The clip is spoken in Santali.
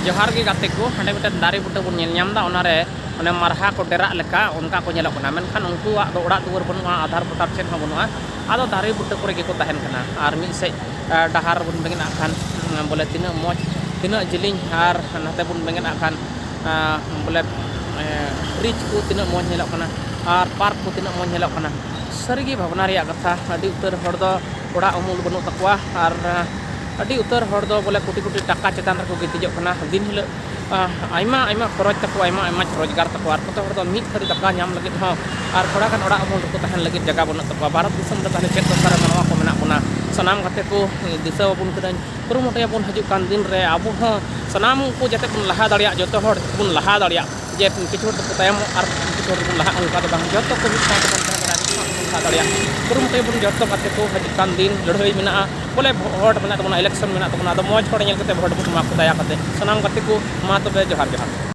जोहार के गाते को हांडे मिटन दारे बुटे बन नेल ओनारे ओने मारहा को डेरा लेका उनका को नेलक कना मेनखान उनकुआ दो ओड़ा दुवर बनुआ आधार भोटार चेन हो बनुआ आदो दारे बुटे करे गेको तहन कना आर मिद से डहार बन बेंगना खान बोले तिना मौज तिना जिलिंग आर नाते बन बेंगना खान बोले ब्रिज को तिना मौज नेलक कना आर पार्क को तिना मौज नेलक कना सारिगे भावना रिया कथा अडी उतर हर दो ओड़ा अमूल बनु तकवा आर अड़ी उतर हर दो बोले कोटी कोटी टाका चेतान रको गितिजो कना दिन हिल आयमा आयमा खरच तको आयमा आयमा रोजगार तको आर कतो हर दो मिद खरी टाका नाम लगे हो आर थोड़ा गान ओड़ा अमूल रको तहन लगे जगह बनु तको भारत दिसम रे ताले चेत दरकार मनवा को मेना बना सनाम गते को दिशा बन कदान कुरुमुटे बन हजु कान दिन रे आबो हो सनाम को जते बन लहा दाड़िया जतो हर बन लहा दाड़िया जे किछु हर तयम आर किछु हर बन लहा उनका दो बांग जतो को मिद साथ बन दाड़िया कुरुमुटे बन जतो गते को हजु कान दिन लड़हई मेना बोले भोट मेना तबना इलेक्शन मेना तबना मौज हर नेल कते भोट बन मा को दया कते सनाम गते को मा तबे जोहार जोहार।